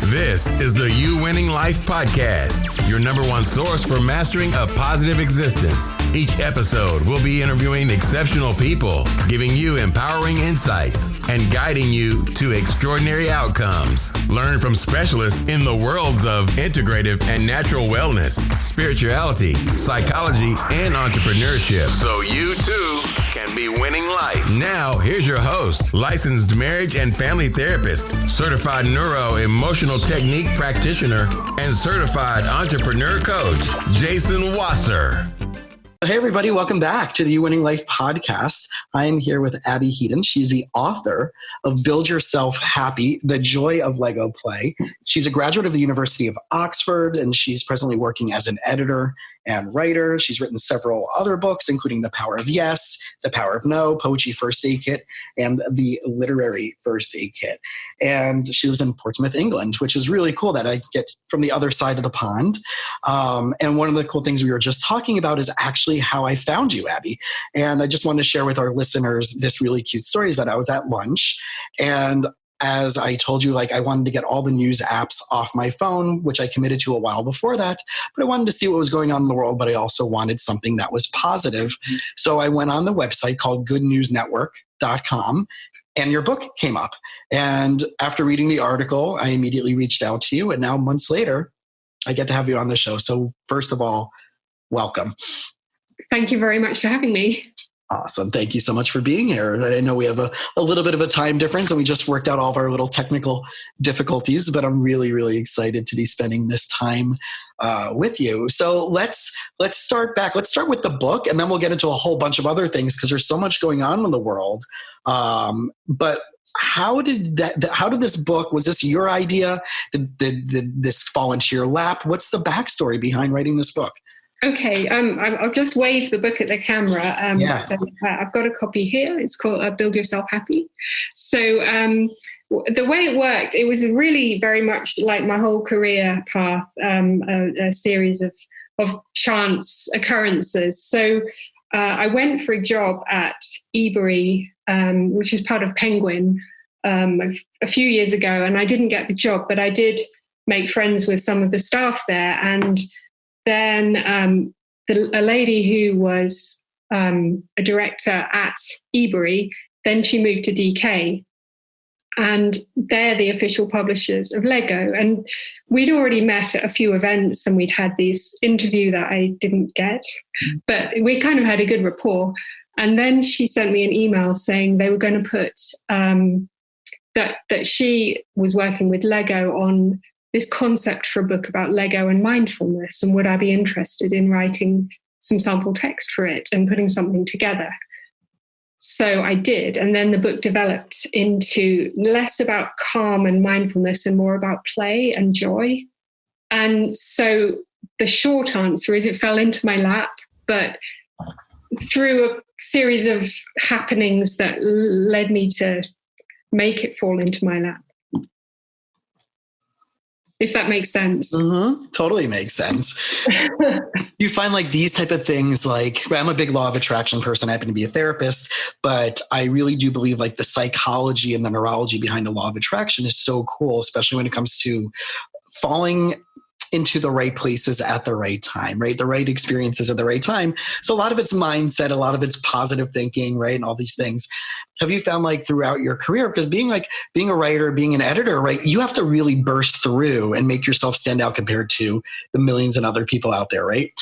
This is the You Winning Life podcast, your number one source for mastering a positive existence. Each episode will be interviewing exceptional people, giving you empowering insights, and guiding you to extraordinary outcomes. Learn from specialists in the worlds of integrative and natural wellness, spirituality, psychology, and entrepreneurship, so you too can be winning life. Now, here's your host, licensed marriage and family therapist, certified neuro-emotional technique practitioner, and certified entrepreneur coach, Jason Wasser. Hey, everybody. Welcome back to the You Winning Life podcast. I am here with Abbie Headon. She's the author of Build Yourself Happy, The Joy of Lego Play. She's a graduate of the University of Oxford, and she's presently working as an editor and writer. She's written several other books, including The Power of Yes, The Power of No, Poetry First Aid Kit, and The Literary First Aid Kit. And she lives in Portsmouth, England, which is really cool that I get from the other side of the pond. And one of the cool things we were just talking about is actually how I found you, Abbie. And I just wanted to share with our listeners this really cute story is that I was at lunch, and as I told you, I wanted to get all the news apps off my phone, which I committed to a while before that, but I wanted to see what was going on in the world, but I also wanted something that was positive. So I went on the website called goodnewsnetwork.com, and your book came up. And after reading the article, I immediately reached out to you, and now months later, I get to have you on the show. So first of all, welcome. Thank you very much for having me. Awesome. Thank you so much for being here. I know we have a little bit of a time difference, and we just worked out all of our little technical difficulties, but I'm really, really excited to be spending this time with you. So let's start back. Let's start with the book, and then we'll get into a whole bunch of other things because there's so much going on in the world. But how did this book, was this your idea? Did this fall into your lap? What's the backstory behind writing this book? Okay, I'll just wave the book at the camera. So I've got a copy here. It's called Build Yourself Happy. So the way it worked, it was really very much like my whole career path, a series of chance occurrences. So I went for a job at Ebury, which is part of Penguin, a few years ago, and I didn't get the job, but I did make friends with some of the staff there. And then a lady who was a director at Ebury, then she moved to DK, and they're the official publishers of Lego. And we'd already met at a few events, and we'd had this interview that I didn't get, but we kind of had a good rapport. And then she sent me an email saying they were going to put that she was working with Lego on this concept for a book about Lego and mindfulness, and would I be interested in writing some sample text for it and putting something together? So I did, and then the book developed into less about calm and mindfulness and more about play and joy. And so the short answer is it fell into my lap, but through a series of happenings that led me to make it fall into my lap. If that makes sense. Mm-hmm. Totally makes sense. You find these type of things, I'm a big law of attraction person. I happen to be a therapist, but I really do believe the psychology and the neurology behind the law of attraction is so cool, especially when it comes to falling into the right places at the right time, right? The right experiences at the right time. So a lot of it's mindset, a lot of it's positive thinking, right? And all these things. Have you found throughout your career, because being a writer, being an editor, right? You have to really burst through and make yourself stand out compared to the millions and other people out there, right?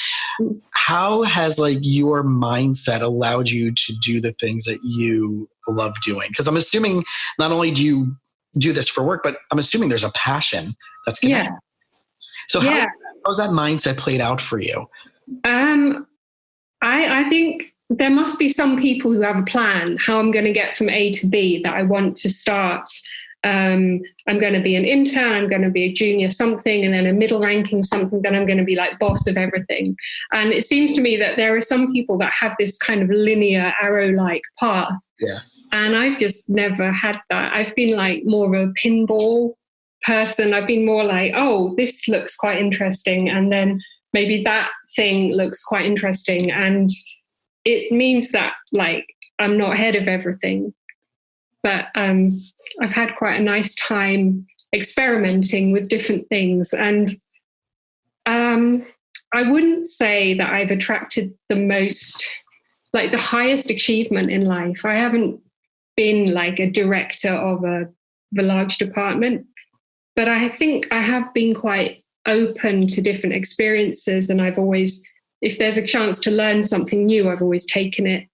How has your mindset allowed you to do the things that you love doing? Because I'm assuming not only do you do this for work, but I'm assuming there's a passion that's connected. Yeah. So how's that mindset played out for you? I think there must be some people who have a plan how I'm going to get from A to B, that I want to start. I'm going to be an intern, I'm going to be a junior something, and then a middle ranking something, then I'm going to be boss of everything. And it seems to me that there are some people that have this kind of linear arrow-like path. Yeah. And I've just never had that. I've been more of a pinball person. I've been more oh, this looks quite interesting, and then maybe that thing looks quite interesting, and it means that I'm not ahead of everything, but I've had quite a nice time experimenting with different things. And I wouldn't say that I've attracted the most, like the highest achievement in life. I haven't been like a director of a large department, but I think I have been quite open to different experiences. And I've always, if there's a chance to learn something new, I've always taken it.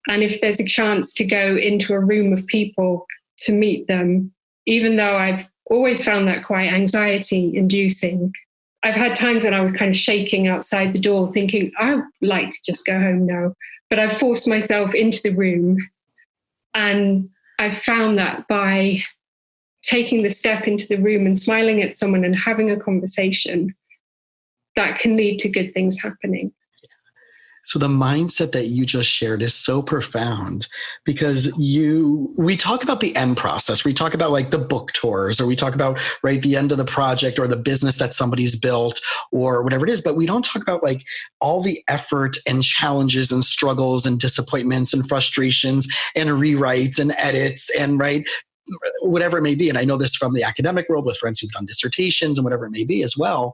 And if there's a chance to go into a room of people to meet them, even though I've always found that quite anxiety inducing, I've had times when I was kind of shaking outside the door thinking, I'd like to just go home now. But I've forced myself into the room. And I've found that by taking the step into the room and smiling at someone and having a conversation, that can lead to good things happening. So the mindset that you just shared is so profound, because we talk about the end process. We talk about like the book tours, or we talk about, right, the end of the project or the business that somebody's built or whatever it is. But we don't talk about like all the effort and challenges and struggles and disappointments and frustrations and rewrites and edits and, right, whatever it may be. And I know this from the academic world with friends who've done dissertations and whatever it may be as well.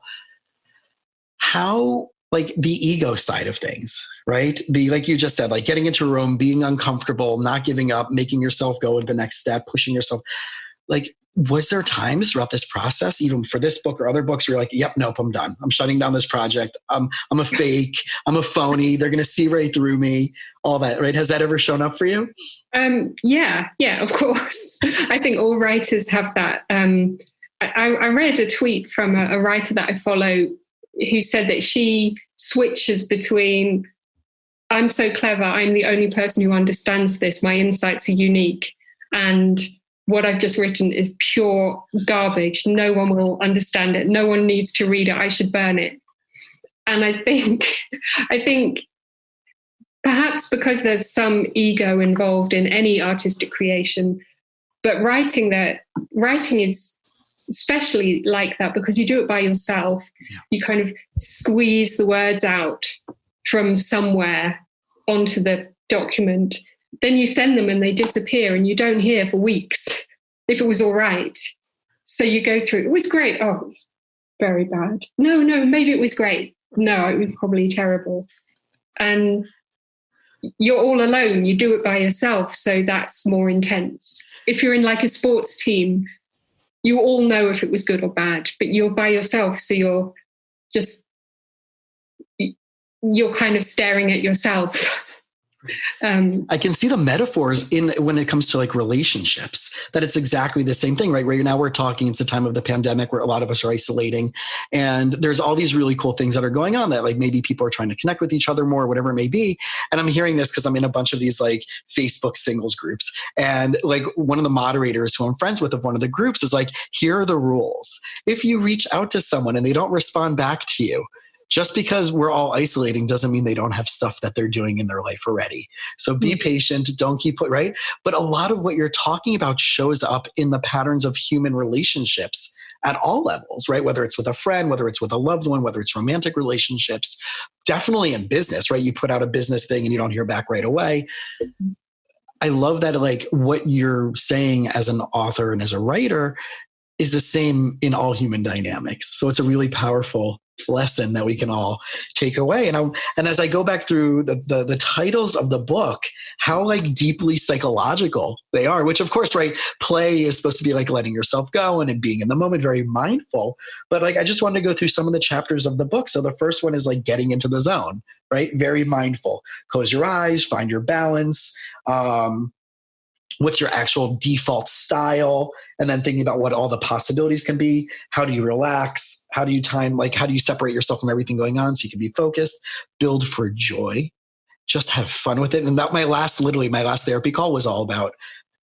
How, like the ego side of things, right? Like you just said, like getting into a room, being uncomfortable, not giving up, making yourself go to the next step, pushing yourself. Like, was there times throughout this process, even for this book or other books, where you're like, yep, nope, I'm done. I'm shutting down this project. I'm a fake. I'm a phony. They're going to see right through me. All that, right? Has that ever shown up for you? Yeah, of course. I think all writers have that. I read a tweet from a writer that I follow who said that she switches between, I'm so clever, I'm the only person who understands this, my insights are unique, and what I've just written is pure garbage. No one will understand it. No one needs to read it. I should burn it. And I think perhaps because there's some ego involved in any artistic creation, but writing is especially like that because you do it by yourself. Yeah. You kind of squeeze the words out from somewhere onto the document. Then you send them and they disappear and you don't hear for weeks if it was all right. So you go through, it was great. Oh, it's very bad. No, maybe it was great. No, it was probably terrible. And you're all alone. You do it by yourself. So that's more intense. If you're in like a sports team, you all know if it was good or bad, but you're by yourself. So you're kind of staring at yourself. I can see the metaphors when it comes to like relationships, that it's exactly the same thing, right? Where now we're talking, it's the time of the pandemic where a lot of us are isolating, and there's all these really cool things that are going on that like maybe people are trying to connect with each other more, whatever it may be. And I'm hearing this because I'm in a bunch of these like Facebook singles groups, and like one of the moderators who I'm friends with of one of the groups is like, here are the rules. If you reach out to someone and they don't respond back to you, just because we're all isolating doesn't mean they don't have stuff that they're doing in their life already. So be patient, don't keep it, right? But a lot of what you're talking about shows up in the patterns of human relationships at all levels, right? Whether it's with a friend, whether it's with a loved one, whether it's romantic relationships, definitely in business, right? You put out a business thing and you don't hear back right away. I love that, like what you're saying as an author and as a writer is the same in all human dynamics. So it's a really powerful lesson that we can all take away. And as I go back through the titles of the book, how like deeply psychological they are, which of course, right, play is supposed to be like letting yourself go and being in the moment, very mindful. But like, I just wanted to go through some of the chapters of the book. So the first one is like getting into the zone, right? Very mindful. Close your eyes, find your balance. What's your actual default style? And then thinking about what all the possibilities can be. How do you relax? How do you how do you separate yourself from everything going on so you can be focused? Build for joy. Just have fun with it. And that my last therapy call was all about,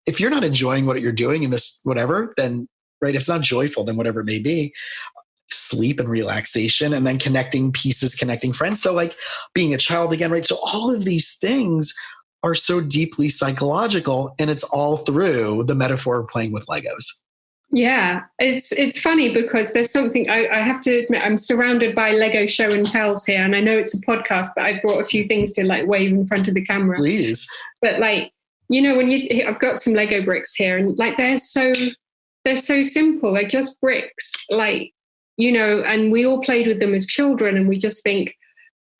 if you're not enjoying what you're doing in this, whatever, then right, if it's not joyful, then whatever it may be, sleep and relaxation, and then connecting pieces, connecting friends. So like being a child again, right? So all of these things are so deeply psychological, and it's all through the metaphor of playing with Legos. Yeah, it's funny because there's something I have to admit, I'm surrounded by Lego show and tells here, and I know it's a podcast, but I brought a few things to like wave in front of the camera. Please. But like, you know, I've got some Lego bricks here, and like they're so they're so simple. They're just bricks, like, you know, and we all played with them as children, and we just think,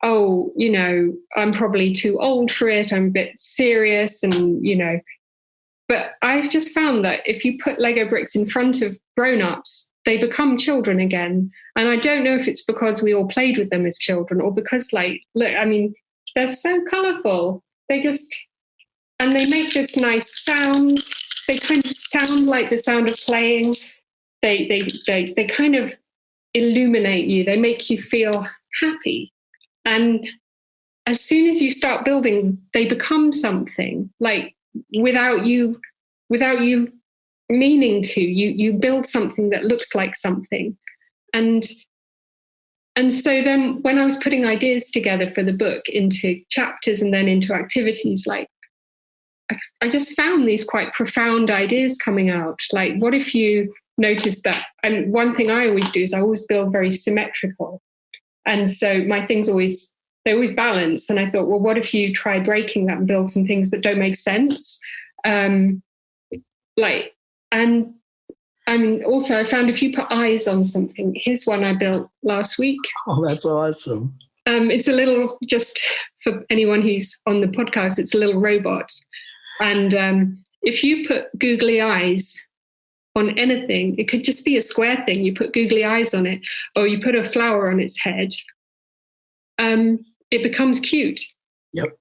oh, you know, I'm probably too old for it. I'm a bit serious, and, you know, but I've just found that if you put Lego bricks in front of grown-ups, they become children again. And I don't know if it's because we all played with them as children, or because, like, look, I mean, they're so colorful. They just, and they make this nice sound. They kind of sound like the sound of playing. They kind of illuminate you. They make you feel happy. And as soon as you start building, they become something, like, without you meaning to. You build something that looks like something. And so then when I was putting ideas together for the book into chapters and then into activities, like, I just found these quite profound ideas coming out. Like, what if you noticed that? And one thing I always do is I always build very symmetrical. And so my things they always balance. And I thought, well, what if you try breaking that and build some things that don't make sense? Also I found if you put eyes on something, here's one I built last week. Oh, that's awesome. It's a little, just for anyone who's on the podcast, it's a little robot. And if you put googly eyes on anything, it could just be a square thing. You put googly eyes on it, or you put a flower on its head, it becomes cute. Yep.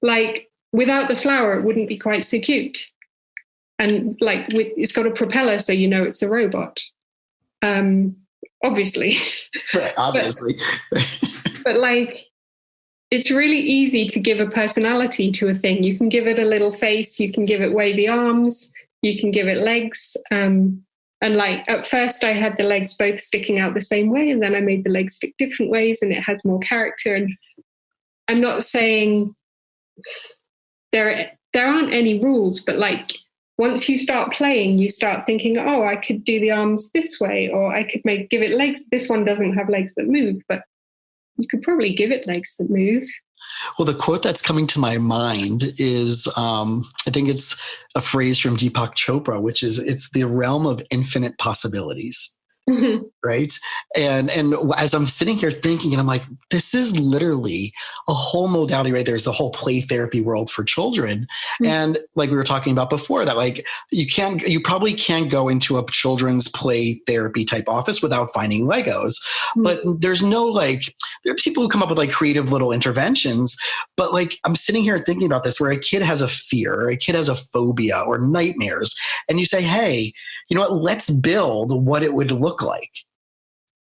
Like, without the flower, it wouldn't be quite so cute. And like, it's got a propeller, so you know it's a robot. Obviously. Right, obviously. but like, it's really easy to give a personality to a thing. You can give it a little face, you can give it wavy arms, you can give it legs. And like, at first I had the legs both sticking out the same way, and then I made the legs stick different ways, and it has more character. And I'm not saying there aren't any rules, but like, once you start playing, you start thinking, oh, I could do the arms this way, or I could give it legs. This one doesn't have legs that move, but you could probably give it legs that move. Well, the quote that's coming to my mind is, I think it's a phrase from Deepak Chopra, which is, it's the realm of infinite possibilities. Mm-hmm. Right. And as I'm sitting here thinking, and I'm like, this is literally a whole modality, right? There's the whole play therapy world for children. Mm-hmm. And like we were talking about before, that like, you probably can't go into a children's play therapy type office without finding Legos, mm-hmm. but there's no there are people who come up with like creative little interventions, but like, I'm sitting here thinking about this, where a kid has a fear, or a kid has a phobia or nightmares. And you say, hey, you know what, let's build what it would look like.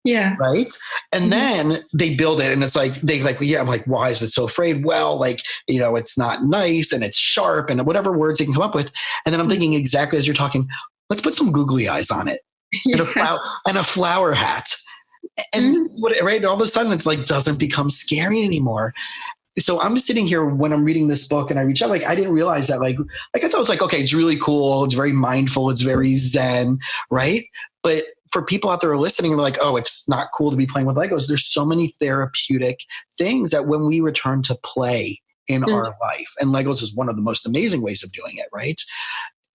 Yeah. Right. And mm-hmm. then they build it, and it's like, I'm like, why is it so afraid? Well, like, you know, it's not nice, and it's sharp, and whatever words you can come up with. And then I'm thinking, exactly as you're talking, let's put some googly eyes on it, and a flower hat. And mm-hmm. right, all of a sudden it's like, doesn't become scary anymore. So I'm sitting here when I'm reading this book, and I reach out, like, I didn't realize that, like I thought it was like, okay, it's really cool, it's very mindful, it's very zen, right? But for people out there who are listening, they're like, oh, it's not cool to be playing with Legos. There's so many therapeutic things that when we return to play in mm-hmm. our life, and Legos is one of the most amazing ways of doing it, right?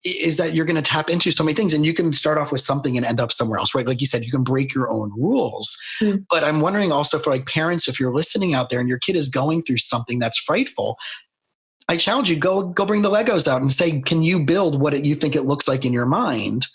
Is that you're going to tap into so many things, and you can start off with something and end up somewhere else, right? Like you said, you can break your own rules. Mm. But I'm wondering also for like parents, if you're listening out there and your kid is going through something that's frightful, I challenge you, go bring the Legos out and say, can you build what you think it looks like in your mind?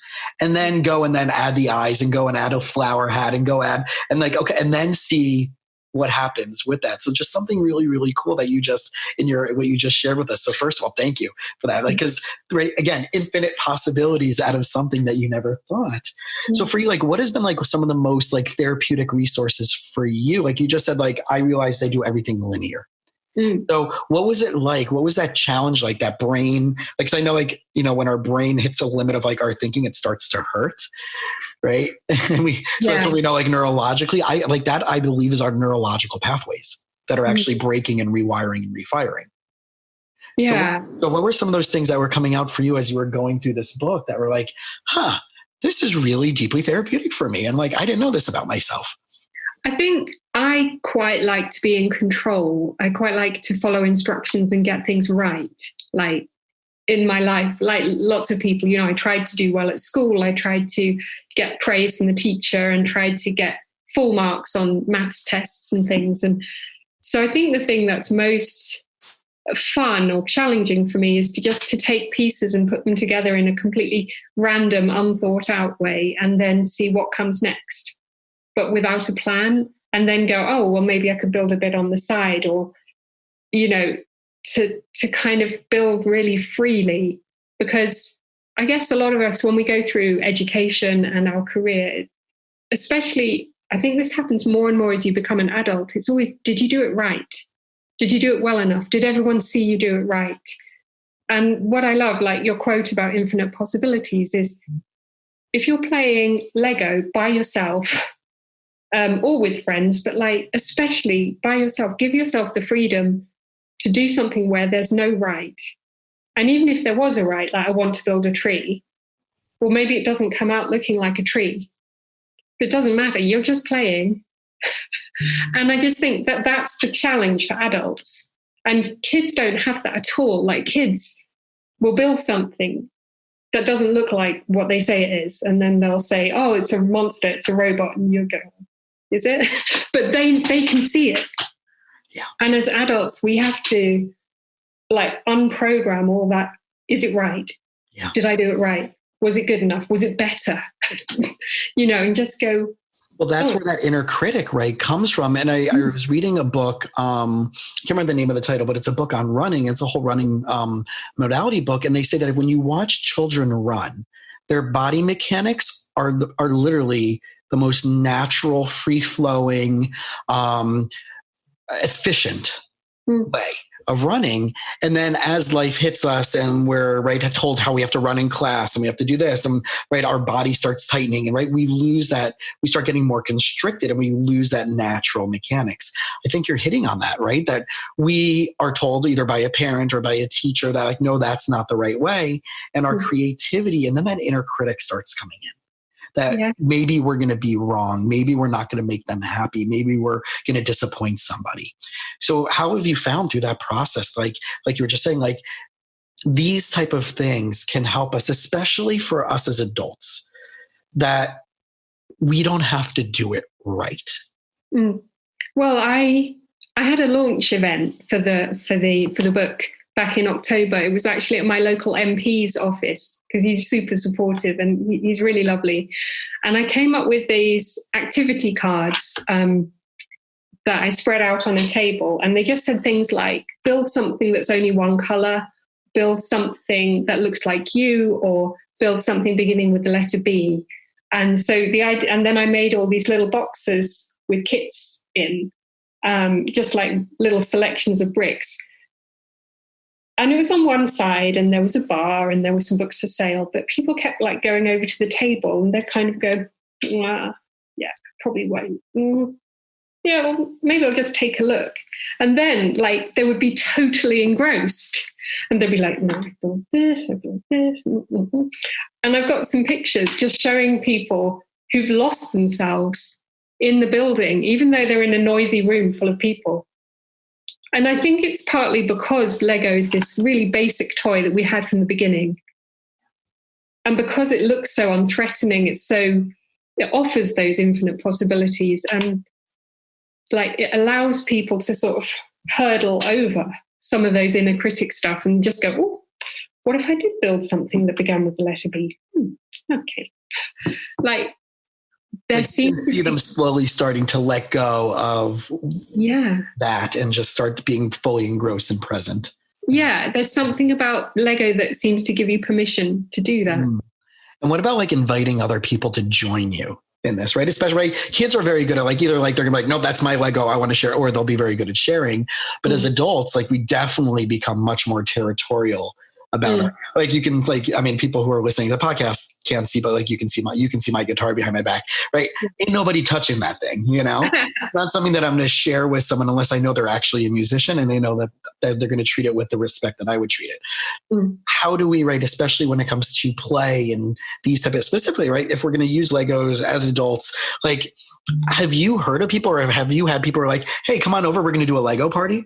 And then go and then add the eyes, and go and add a flower hat, and go add, and like, okay, and then see what happens with that. So just something really, really cool that you just, what you just shared with us. So first of all, thank you for that. Like, cause right, again, infinite possibilities out of something that you never thought. Mm-hmm. So for you, like, what has been like some of the most like therapeutic resources for you? Like you just said, like, I realized I do everything linear. Mm. So what was it like? What was that challenge like, that brain? Like, 'cause I know, like, you know, when our brain hits a limit of like our thinking, it starts to hurt. Right. And that's what we know, like neurologically, I believe is our neurological pathways that are actually breaking and rewiring and refiring. Yeah. So what were some of those things that were coming out for you as you were going through this book that were like, this is really deeply therapeutic for me? And like, I didn't know this about myself. I think I quite like to be in control. I quite like to follow instructions and get things right. Like, in my life, like lots of people, I tried to do well at school. I tried to get praise from the teacher and tried to get full marks on maths tests and things. And so I think the thing that's most fun or challenging for me is to take pieces and put them together in a completely random, unthought out way, and then see what comes next, but without a plan, and then go, oh, well, maybe I could build a bit on the side, or, to kind of build really freely. Because I guess a lot of us, when we go through education and our career, especially, I think this happens more and more as you become an adult. It's always, did you do it right? Did you do it well enough? Did everyone see you do it right? And what I love, like your quote about infinite possibilities, is if you're playing Lego by yourself, or with friends, but like especially by yourself, give yourself the freedom to do something where there's no right. And even if there was a right, like I want to build a tree, well, maybe it doesn't come out looking like a tree. It doesn't matter. You're just playing. And I just think that that's the challenge for adults. And kids don't have that at all. Like kids will build something that doesn't look like what they say it is. And then they'll say, oh, it's a monster, it's a robot. And you'll go, is it? But they can see it. Yeah. And as adults, we have to like unprogram all that. Is it right? Yeah. Did I do it right? Was it good enough? Was it better? And just go. Well, that's where that inner critic, right, comes from. And I was reading a book, I can't remember the name of the title, but it's a book on running. It's a whole running modality book. And they say that when you watch children run, their body mechanics are literally the most natural, free-flowing, efficient way of running. And then as life hits us and we're told how we have to run in class and we have to do this, and our body starts tightening, and we lose that, we start getting more constricted and we lose that natural mechanics. I think you're hitting on that, right? That we are told either by a parent or by a teacher that like, no, that's not the right way. And our creativity, and then that inner critic starts coming in. That maybe we're going to be wrong. Maybe we're not going to make them happy. Maybe we're going to disappoint somebody. So how have you found through that process, like you were just saying, like these type of things can help us, especially for us as adults, that we don't have to do it right? Well, I had a launch event for the book back in October. It was actually at my local MP's office because he's super supportive and he's really lovely. And I came up with these activity cards that I spread out on a table, and they just said things like, build something that's only one color, build something that looks like you, or build something beginning with the letter B. And so and then I made all these little boxes with kits in, just like little selections of bricks. And it was on one side and there was a bar and there were some books for sale, but people kept like going over to the table and they kind of go, yeah, probably won't. Yeah, well, maybe I'll just take a look. And then like they would be totally engrossed and they'd be like, no, I've done this, I've done this. And I've got some pictures just showing people who've lost themselves in the building, even though they're in a noisy room full of people. And I think it's partly because Lego is this really basic toy that we had from the beginning. And because it looks so unthreatening, it offers those infinite possibilities, and like it allows people to sort of hurdle over some of those inner critic stuff and just go, oh, what if I did build something that began with the letter B? Okay. Like, there seems to see them slowly starting to let go of that and just start being fully engrossed and present. Yeah, there's something about Lego that seems to give you permission to do that. And what about like inviting other people to join you in this, right? Especially kids are very good at like, either like they're gonna be like, no, that's my Lego, I want to share, or they'll be very good at sharing. But as adults, like we definitely become much more territorial about it. Like you can like, I mean, people who are listening to the podcast can't see, but like you can see my guitar behind my back, right? Ain't nobody touching that thing, It's not something that I'm going to share with someone unless I know they're actually a musician and they know that they're going to treat it with the respect that I would treat it. How do we, right, especially when it comes to play and these type of, specifically, right, if we're going to use Legos as adults, like, have you heard of people, or have you had people who are like, hey, come on over, we're going to do a Lego party?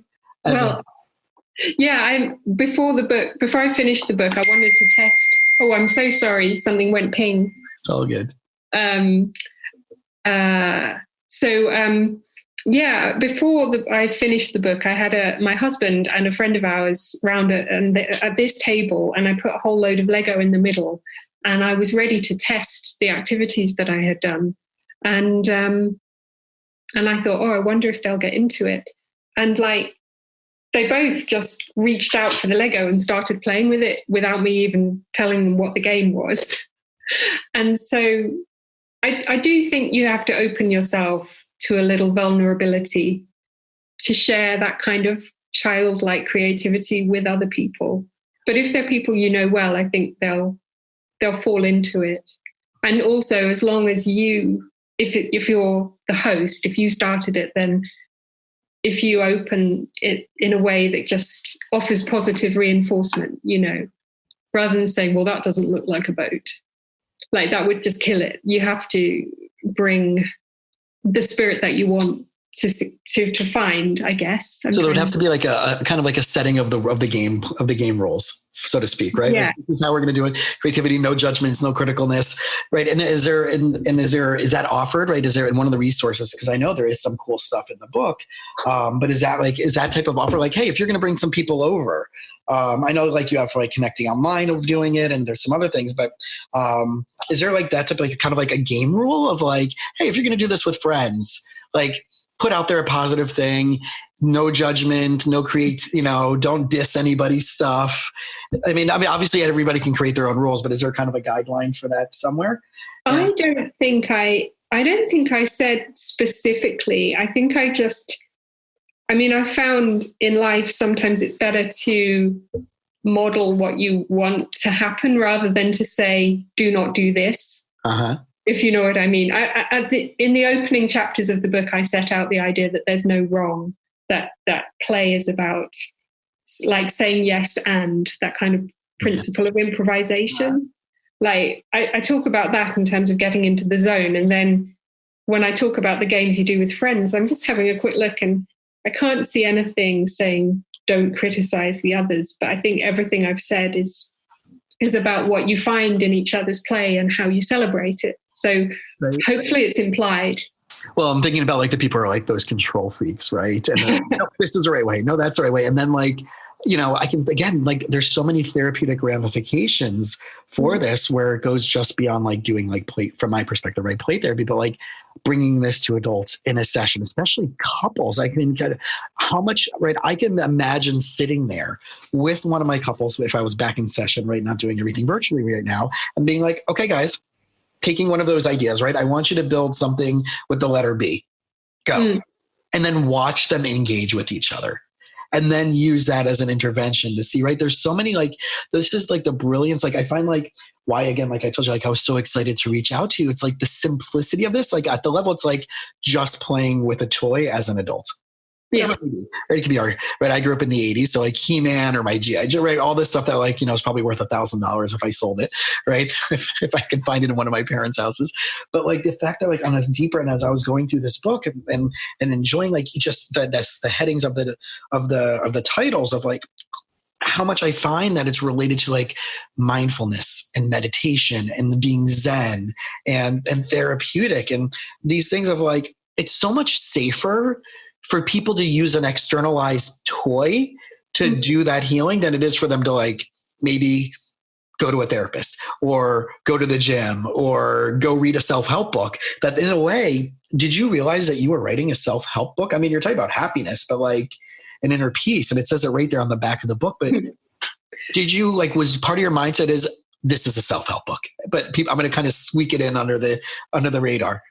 Before I finished the book, I wanted to test. Oh, I'm so sorry. Something went ping. It's all good. Before I finished the book, I had my husband and a friend of ours round at this table, and I put a whole load of Lego in the middle, and I was ready to test the activities that I had done. And I thought, I wonder if they'll get into it. And like, they both just reached out for the Lego and started playing with it without me even telling them what the game was. And so I do think you have to open yourself to a little vulnerability to share that kind of childlike creativity with other people. But if they're people you know well, I think they'll fall into it. And also, as long as if you're the host, if you started it, then if you open it in a way that just offers positive reinforcement, rather than saying, well, that doesn't look like a boat. Like, that would just kill it. You have to bring the spirit that you want to find, I guess. So there would have to be like a kind of like a setting of the game rules, so to speak, right? Yeah. Like, this is how we're going to do it. Creativity, no judgments, no criticalness, right? And is that offered, right? Is there in one of the resources? Because I know there is some cool stuff in the book, but is that type of offer? Like, hey, if you're going to bring some people over, I know like you have for like connecting online of doing it, and there's some other things, but is there like that type of like kind of like a game rule of like, hey, if you're going to do this with friends, like, put out there a positive thing, no judgment, no don't diss anybody's stuff. I mean, obviously everybody can create their own rules, but is there kind of a guideline for that somewhere? I don't think I said specifically. I think I found in life sometimes it's better to model what you want to happen rather than to say, do not do this. Uh-huh. If you know what I mean. In the opening chapters of the book, I set out the idea that there's no wrong, that play is about like saying yes and that kind of principle of improvisation. Like, I talk about that in terms of getting into the zone. And then when I talk about the games you do with friends, I'm just having a quick look and I can't see anything saying don't criticize the others. But I think everything I've said is about what you find in each other's play and how you celebrate it. So Hopefully it's implied. Well, I'm thinking about like the people who are like those control freaks, right? And no, this is the right way. No, that's the right way. And then like, I can, again, like there's so many therapeutic ramifications for this where it goes just beyond like doing like play, from my perspective, right? Play therapy, but like bringing this to adults in a session, especially couples. I can kind of how much, right? I can imagine sitting there with one of my couples, if I was back in session, right? Not doing everything virtually right now and being like, okay, guys, taking one of those ideas, right? I want you to build something with the letter B. Go. And then watch them engage with each other. And then use that as an intervention to see, right? There's so many, like, this is like the brilliance. Like, I find like why, again, like I told you, like I was so excited to reach out to you. It's like the simplicity of this, like at the level, it's like just playing with a toy as an adult. Yeah. Right? It could be art, right? I grew up in the 80s. So like He-Man or my G.I. Joe, right? All this stuff that like, is probably worth $1,000 if I sold it, right? if I could find it in one of my parents' houses. But like the fact that like on a deeper, and as I was going through this book and enjoying like just the headings of the titles of like how much I find that it's related to like mindfulness and meditation and being Zen and therapeutic and these things of like, it's so much safer for people to use an externalized toy to do that healing than it is for them to like maybe go to a therapist or go to the gym or go read a self-help book. That in a way, did you realize that you were writing a self-help book? I mean, you're talking about happiness, but like an inner peace, and it says it right there on the back of the book. But did you like, was part of your mindset is this is a self-help book, but I'm going to kind of squeak it in under the radar.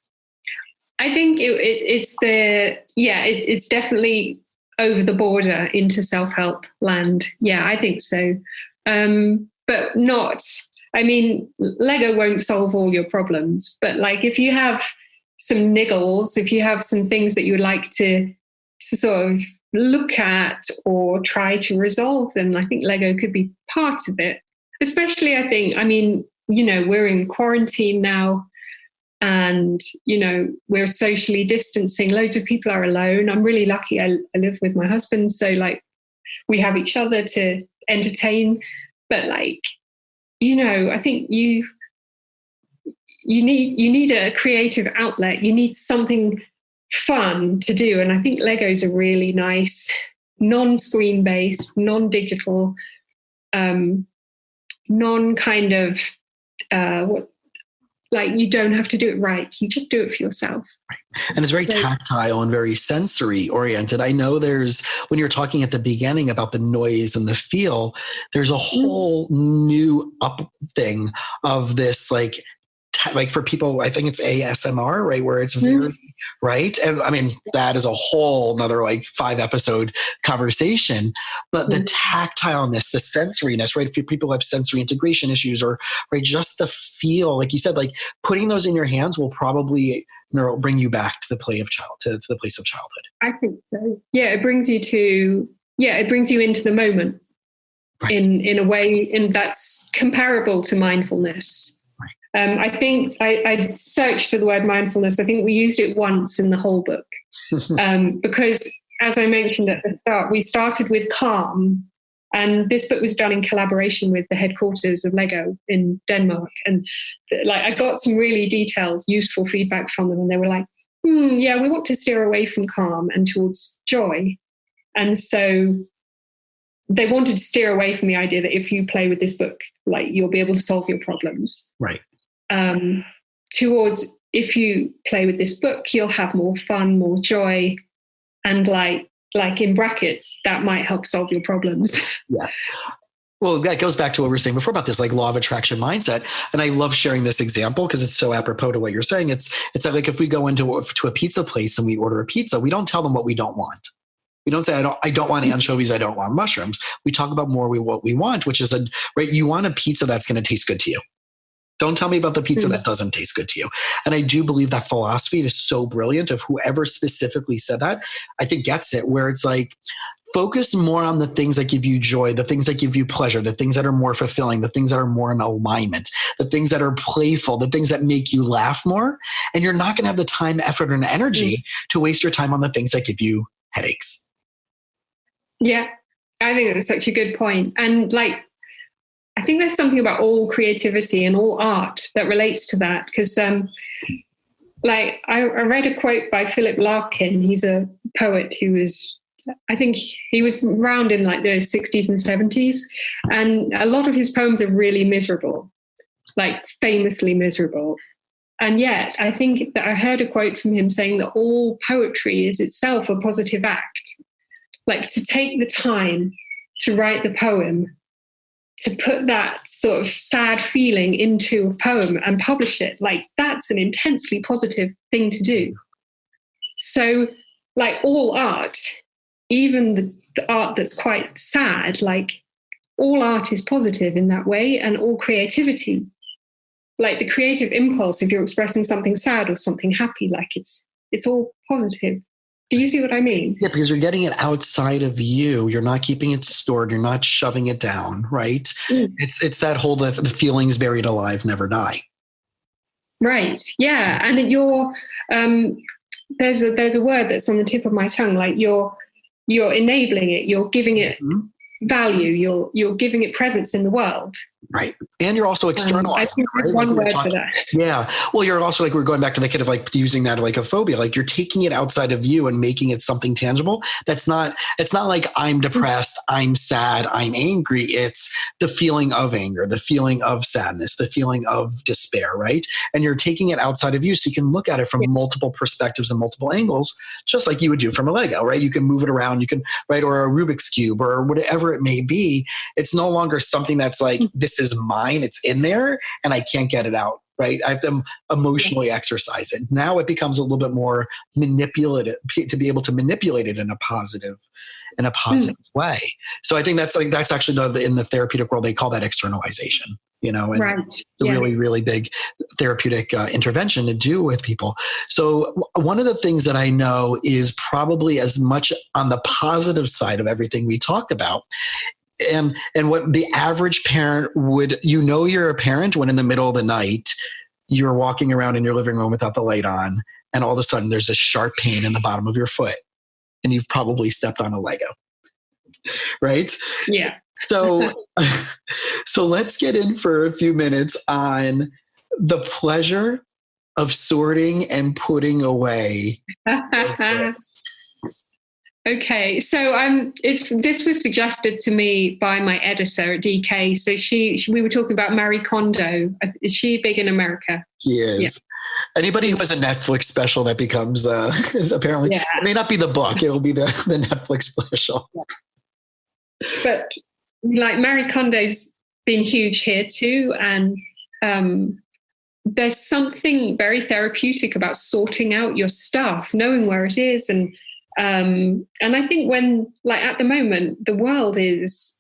I think it's definitely over the border into self-help land. Yeah, I think so. But not, I mean, Lego won't solve all your problems, but like if you have some niggles, if you have some things that you would like to sort of look at or try to resolve them, I think Lego could be part of it. Especially, I think, I mean, we're in quarantine now. And, we're socially distancing. Loads of people are alone. I'm really lucky. I live with my husband. So like we have each other to entertain. But like, you know, I think you need a creative outlet. You need something fun to do. And I think Lego's a really nice, non-screen based, non-digital, non-kind of, like you don't have to do it right. You just do it for yourself. And it's very tactile and very sensory oriented. I know when you're talking at the beginning about the noise and the feel, there's a whole new up thing of this, like for people, I think it's ASMR, right? Where it's very, right? And I mean, that is a whole another like 5-episode conversation, but the tactileness, the sensoriness, right? If people have sensory integration issues or, right, just the feel, like you said, like putting those in your hands will probably bring you back to the place of childhood. I think so. Yeah. It brings you into the moment, right, in a way, that's comparable to mindfulness. I think I searched for the word mindfulness. I think we used it once in the whole book because, as I mentioned at the start, we started with calm, and this book was done in collaboration with the headquarters of Lego in Denmark. And like, I got some really detailed, useful feedback from them, and they were like, "Yeah, we want to steer away from calm and towards joy." And so they wanted to steer away from the idea that if you play with this book, like you'll be able to solve your problems. Right. Towards if you play with this book, you'll have more fun, more joy, and like in brackets, that might help solve your problems. Yeah. Well, that goes back to what we were saying before about this like law of attraction mindset. And I love sharing this example because it's so apropos to what you're saying. It's like if we go into a pizza place and we order a pizza, we don't tell them what we don't want. We don't say, I don't want anchovies. I don't want mushrooms. We talk about more what we want, which is right. You want a pizza that's going to taste good to you. Don't tell me about the pizza that doesn't taste good to you. And I do believe that philosophy is so brilliant of whoever specifically said that, I think gets it, where it's like, focus more on the things that give you joy, the things that give you pleasure, the things that are more fulfilling, the things that are more in alignment, the things that are playful, the things that make you laugh more. And you're not going to have the time, effort, and energy to waste your time on the things that give you headaches. Yeah, I think that's such a good point. And like, I think there's something about all creativity and all art that relates to that. Because like I read a quote by Philip Larkin. He's a poet who I think he was around in like the 60s and 70s. And a lot of his poems are really miserable, like famously miserable. And yet I think that I heard a quote from him saying that all poetry is itself a positive act. Like to take the time to write the poem, to put that sort of sad feeling into a poem and publish it, like that's an intensely positive thing to do. So like all art, even the art that's quite sad, like all art is positive in that way, and all creativity, like the creative impulse, if you're expressing something sad or something happy, like it's all positive. Do you see what I mean? Yeah, because you're getting it outside of you. You're not keeping it stored. You're not shoving it down, right? It's that whole the feelings buried alive never die. Right. Yeah, and there's a word that's on the tip of my tongue. Like you're enabling it. You're giving it value. You're giving it presence in the world. Right. And you're also externalizing. I think there's one word for that. Yeah. Well, you're also like, we're going back to the kind of like using that like a phobia, like you're taking it outside of you and making it something tangible. It's not like I'm depressed, I'm sad, I'm angry. It's the feeling of anger, the feeling of sadness, the feeling of despair, right? And you're taking it outside of you so you can look at it from multiple perspectives and multiple angles, just like you would do from a Lego, right? You can move it around, you can, right? Or a Rubik's Cube or whatever it may be. It's no longer something that's like, this is mine, it's in there and I can't get it out, right? I have to emotionally exercise it. Now it becomes a little bit more manipulative, to be able to manipulate it in a positive way. So I think that's actually in the therapeutic world, they call that externalization, and it's a really, really big therapeutic intervention to do with people. So one of the things that I know is probably as much on the positive side of everything we talk about. And what the average parent would, you're a parent when in the middle of the night, you're walking around in your living room without the light on, and all of a sudden there's a sharp pain in the bottom of your foot, and you've probably stepped on a Lego. right? Yeah. So let's get in for a few minutes on the pleasure of sorting and putting away. Okay, so this was suggested to me by my editor at DK. So we were talking about Marie Kondo. Is she big in America? She is. Yeah. Anybody who has a Netflix special that becomes is apparently, it may not be the book, it will be the Netflix special. Yeah. But like Marie Kondo's been huge here too, and there's something very therapeutic about sorting out your stuff, knowing where it is, and I think when, like at the moment, the world is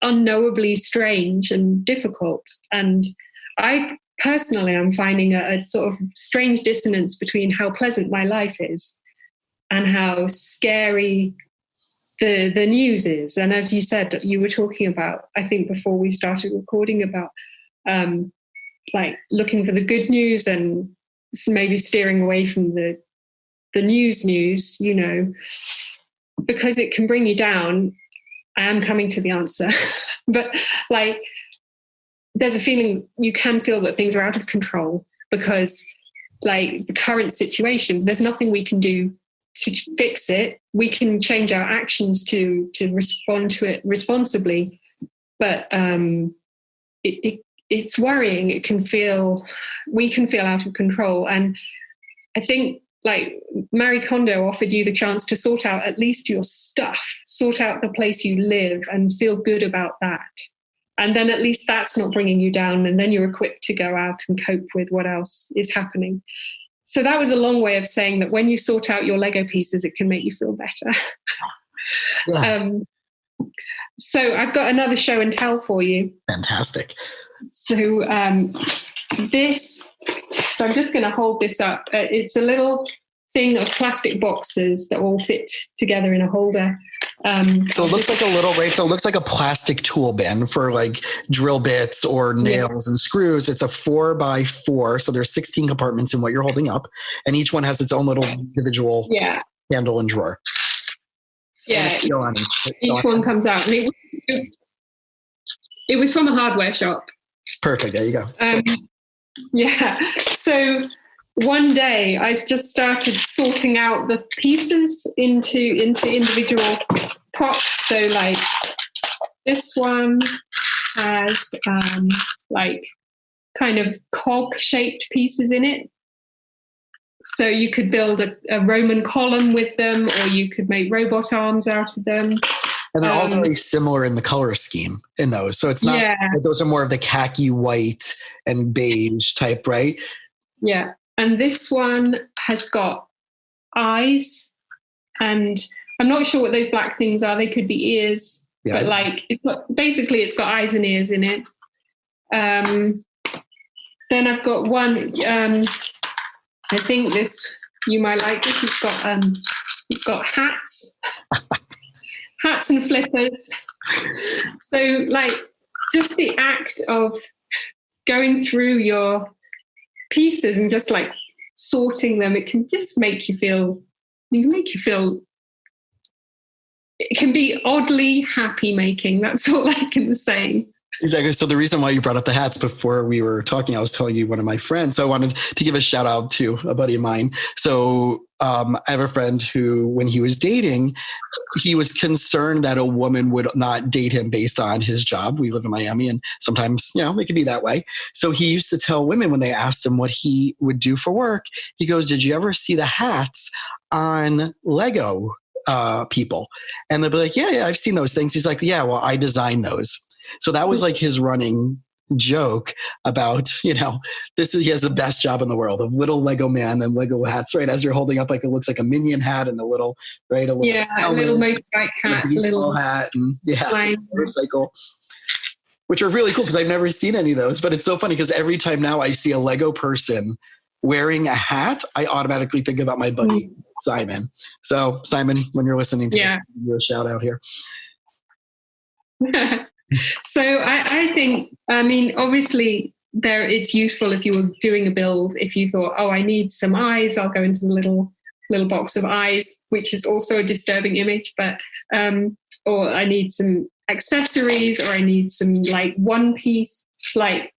unknowably strange and difficult, and I personally am finding a sort of strange dissonance between how pleasant my life is and how scary the news is. And as you said, you were talking about, I think before we started recording, about like looking for the good news and maybe steering away from the news, you know, because it can bring you down. I am coming to the answer. But like, there's a feeling, you can feel that things are out of control because like the current situation, there's nothing we can do to fix it. We can change our actions to respond to it responsibly. But it's worrying. We can feel out of control. And I think, like Marie Kondo offered you the chance to sort out at least your stuff, sort out the place you live and feel good about that. And then at least that's not bringing you down. And then you're equipped to go out and cope with what else is happening. So that was a long way of saying that when you sort out your Lego pieces, it can make you feel better. Yeah. So I've got another show and tell for you. Fantastic. So so I'm just going to hold this up. It's a little thing of plastic boxes that all fit together in a holder. So it looks like a little, right? So it looks like a plastic tool bin for like drill bits or nails and screws. It's a 4x4. So there's 16 compartments in what you're holding up. And each one has its own little individual handle and drawer. Yeah. Each one comes out. And it was from a hardware shop. Perfect. There you go. So one day I just started sorting out the pieces into individual pots. So like this one has like kind of cog shaped pieces in it. So you could build a Roman column with them, or you could make robot arms out of them. And they're all very similar in the color scheme in those. So it's not, those are more of the khaki white and beige type, right? Yeah. And this one has got eyes, and I'm not sure what those black things are. They could be ears, but like it's got eyes and ears in it. Then I've got one, I think you might like this. It's got hats. Hats and flippers. So like just the act of going through your pieces and just like sorting them, it can just make you feel, it can be oddly happy making. That's all I can say. Exactly. So the reason why you brought up the hats before we were talking, I was telling you one of my friends. So I wanted to give a shout out to a buddy of mine. So I have a friend who, when he was dating, he was concerned that a woman would not date him based on his job. We live in Miami, and sometimes, it can be that way. So he used to tell women when they asked him what he would do for work, he goes, "Did you ever see the hats on Lego people?" And they'll be like, yeah, I've seen those things. He's like, yeah, well, I designed those. So that was like his running joke about, he has the best job in the world of little Lego man and Lego hats, right? As you're holding up, like it looks like a Minion hat and a little helmet, a little motorbike hat, a baseball hat, and motorcycle, which are really cool because I've never seen any of those. But it's so funny because every time now I see a Lego person wearing a hat, I automatically think about my buddy Simon. So Simon, when you're listening to this, I'll give you a shout out here. So I think, obviously it's useful if you were doing a build, if you thought, I need some eyes, I'll go into a little box of eyes, which is also a disturbing image. But or I need some accessories, or I need some like one piece, like,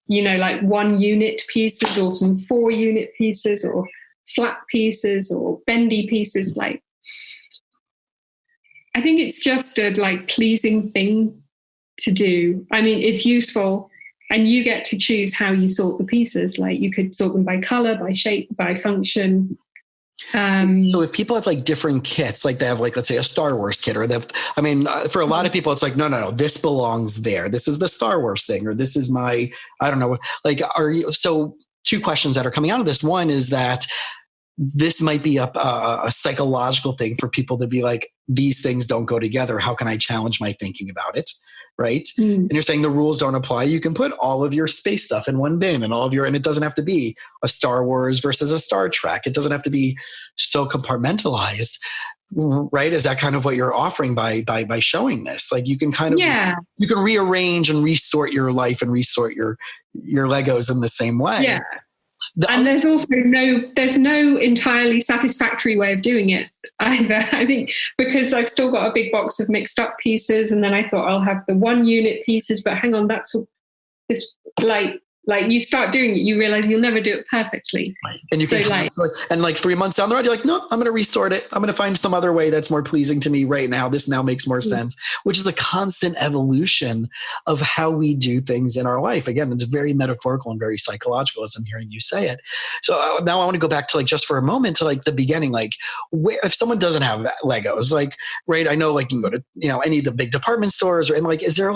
like 1 unit pieces, or some 4 unit pieces, or flat pieces, or bendy pieces. Like, I think it's just a like pleasing thing to do. I mean, it's useful, and you get to choose how you sort the pieces. Like, you could sort them by color, by shape, by function. So if people have like different kits, like they have like, let's say a Star Wars kit, or for a lot of people, it's like, no, this belongs there. This is the Star Wars thing, or this is my, I don't know. Like, so 2 questions that are coming out of this. One is that this might be a psychological thing for people to be like, these things don't go together. How can I challenge my thinking about it? Right. And you're saying the rules don't apply. You can put all of your space stuff in one bin, and and it doesn't have to be a Star Wars versus a Star Trek. It doesn't have to be so compartmentalized. Right. Is that kind of what you're offering by showing this? Like, you can kind of, you can rearrange and resort your life and resort your Legos in the same way. Yeah. And there's also no entirely satisfactory way of doing it either. I think because I've still got a big box of mixed up pieces, and then I thought I'll have the 1 unit pieces, but hang on, that's this like you start doing it, you realize you'll never do it perfectly. Right. And you can like 3 months down the road, you're like, no, I'm going to resort it. I'm going to find some other way that's more pleasing to me right now. This now makes more sense, which is a constant evolution of how we do things in our life. Again, it's very metaphorical and very psychological, as I'm hearing you say it. So now I want to go back to like, just for a moment, to like the beginning, like where, if someone doesn't have Legos, like, right, I know like you can go to, any of the big department stores, and like, is there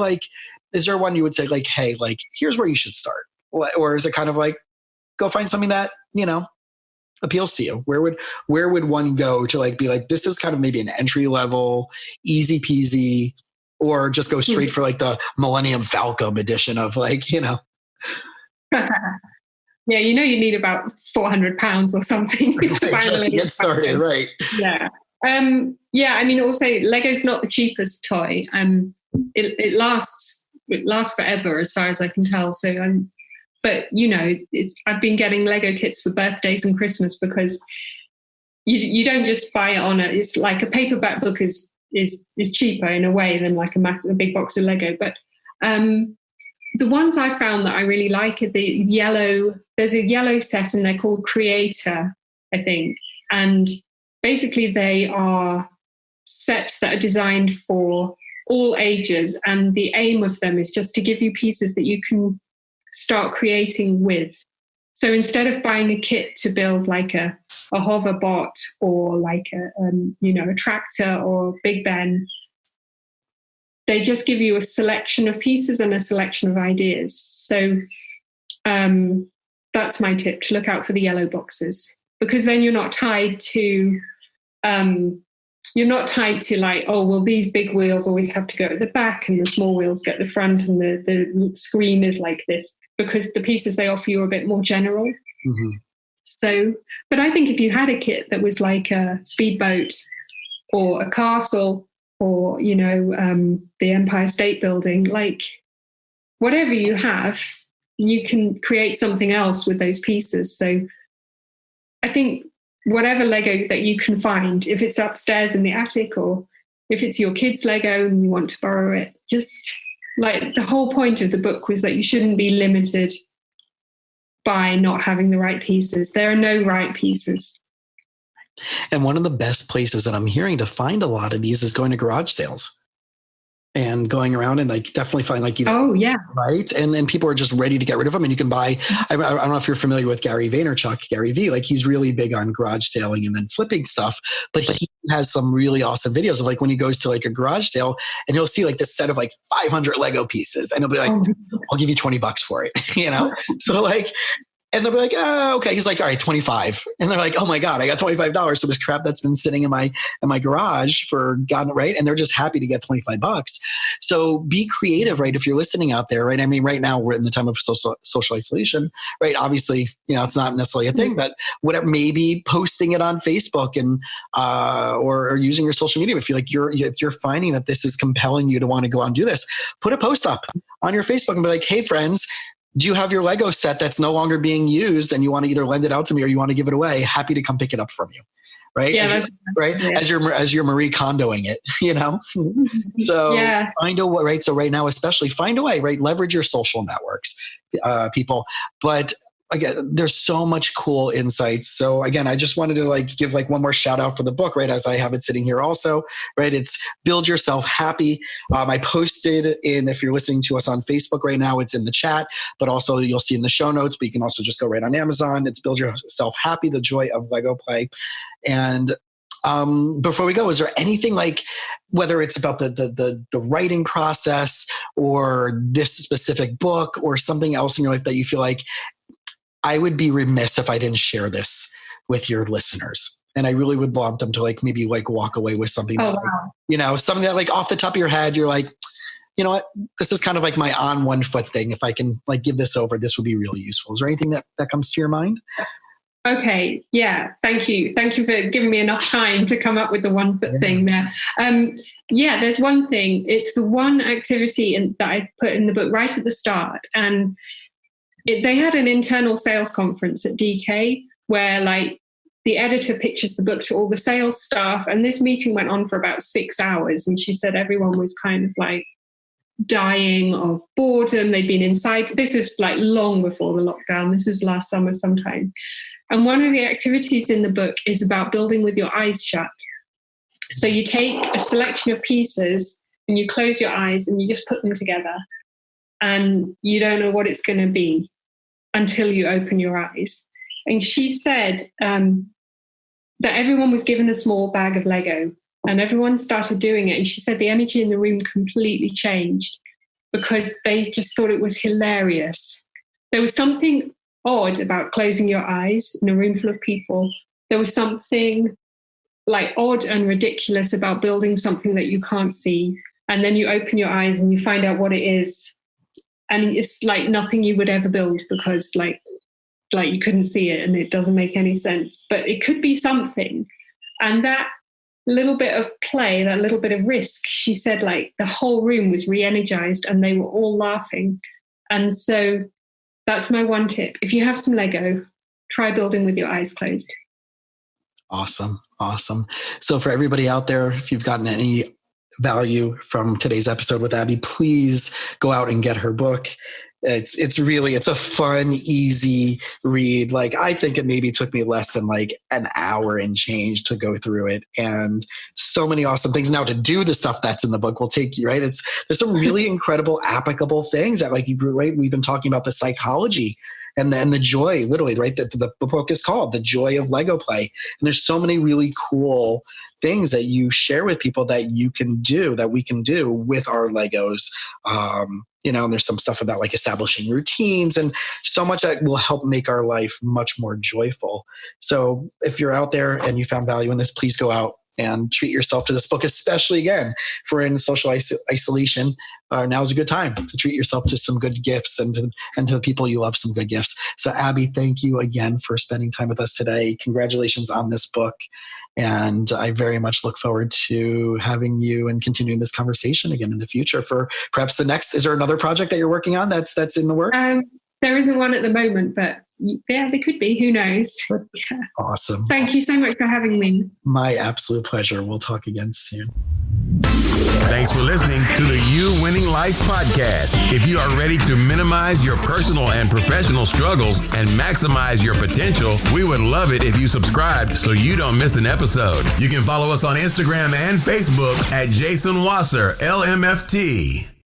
one you would say like, hey, like, here's where you should start? Or is it kind of like, go find something that, appeals to you? Where would one go to like be like, this is kind of maybe an entry level, easy peasy, or just go straight for like the Millennium Falcon edition of like, Yeah, you need about 400 pounds or something just to get started, right? Yeah. I mean, also Lego's not the cheapest toy. It lasts forever as far as I can tell. So but I've been getting Lego kits for birthdays and Christmas, because you don't just buy it on it. It's like a paperback book is cheaper in a way than like a big box of Lego. But the ones I found that I really like are the yellow. There's a yellow set, and they're called Creator, I think. And basically they are sets that are designed for all ages. And the aim of them is just to give you pieces that you can start creating with. So instead of buying a kit to build like a hover bot, or like a tractor or Big Ben, they just give you a selection of pieces and a selection of ideas. So that's my tip, to look out for the yellow boxes, because then you're not tied to like, oh, well, these big wheels always have to go at the back and the small wheels get the front, and the screen is like this, because the pieces they offer you are a bit more general. Mm-hmm. So, but I think if you had a kit that was like a speedboat or a castle, or, the Empire State Building, like whatever you have, you can create something else with those pieces. So I think whatever Lego that you can find, if it's upstairs in the attic, or if it's your kid's Lego and you want to borrow it, just like the whole point of the book was that you shouldn't be limited by not having the right pieces. There are no right pieces. And one of the best places that I'm hearing to find a lot of these is going to garage sales and going around and like definitely find like, right. And people are just ready to get rid of them. And you can buy, I don't know if you're familiar with Gary Vaynerchuk, Gary V, like he's really big on garage sailing and then flipping stuff, but he has some really awesome videos of like when he goes to like a garage sale and he'll see like this set of like 500 Lego pieces and he'll be like, I'll give you $20 for it, So like, and they'll be like, oh, okay. He's like, all right, 25. And they're like, oh my God, I got $25 for this crap that's been sitting in my garage for God, right? And they're just happy to get $25. So be creative, right? If you're listening out there, right? I mean, right now we're in the time of social isolation, right? Obviously, it's not necessarily a thing, but whatever, maybe posting it on Facebook and, or using your social media. If you're finding that this is compelling you to want to go out and do this, put a post up on your Facebook and be like, hey friends, do you have your Lego set that's no longer being used and you want to either lend it out to me or you want to give it away? Happy to come pick it up from you. right? Yeah, right. Yeah. As you're Marie Kondoing it, So find a way, right? So right now, especially find a way, right? Leverage your social networks, people. But again, there's so much cool insights. So again, I just wanted to give one more shout out for the book, right? As I have it sitting here also, right? It's Build Yourself Happy. I posted if you're listening to us on Facebook right now, it's in the chat, but also you'll see in the show notes, but you can also just go right on Amazon. It's Build Yourself Happy, The Joy of Lego Play. And before we go, is there anything whether it's about the writing process or this specific book or something else in your life that you feel like I would be remiss if I didn't share this with your listeners? And I really would want them to maybe walk away with something something that off the top of your head, you're like, you know what, this is kind of my on one foot thing. If I can give this over, this would be really useful. Is there anything that comes to your mind? Okay. Yeah. Thank you. Thank you for giving me enough time to come up with the 1 foot thing there. There's one thing. It's the one activity that I put in the book right at the start. And they had an internal sales conference at DK where the editor pitches the book to all the sales staff. And this meeting went on for about 6 hours. And she said everyone was kind of dying of boredom. They'd been inside. This is long before the lockdown. This is last summer sometime. And one of the activities in the book is about building with your eyes shut. So you take a selection of pieces and you close your eyes and you just put them together. And you don't know what it's going to be until you open your eyes. And she said that everyone was given a small bag of Lego and everyone started doing it. And she said the energy in the room completely changed because they just thought it was hilarious. There was something odd about closing your eyes in a room full of people. There was something odd and ridiculous about building something that you can't see. And then you open your eyes and you find out what it is. And it's nothing you would ever build because you couldn't see it and it doesn't make any sense. But it could be something. And that little bit of play, that little bit of risk, she said the whole room was re-energized and they were all laughing. And so that's my one tip. If you have some Lego, try building with your eyes closed. Awesome. So for everybody out there, if you've gotten any value from today's episode with Abbie, please go out and get her book. It's a fun, easy read. I think it maybe took me less than an hour and change to go through it. And so many awesome things. Now to do the stuff that's in the book will take you, right? There's some really incredible applicable things that we've been talking about the psychology and the joy, literally, right? The book is called The Joy of Lego Play. And there's so many really cool things that you share with people that you can do, that we can do with our Legos. And there's some stuff about establishing routines and so much that will help make our life much more joyful. So if you're out there and you found value in this, please go out and treat yourself to this book, especially again, if we're in social isolation. Now is a good time to treat yourself to some good gifts and to the people you love some good gifts. So Abbie, thank you again for spending time with us today. Congratulations on this book. And I very much look forward to having you and continuing this conversation again in the future for perhaps the next. Is there another project that you're working on that's in the works? There isn't one at the moment, but yeah, there could be. Who knows? Yeah. Awesome. Thank you so much for having me. My absolute pleasure. We'll talk again soon. Thanks for listening to the You Winning Life podcast. If you are ready to minimize your personal and professional struggles and maximize your potential, we would love it if you subscribe so you don't miss an episode. You can follow us on Instagram and Facebook at Jason Wasser, LMFT.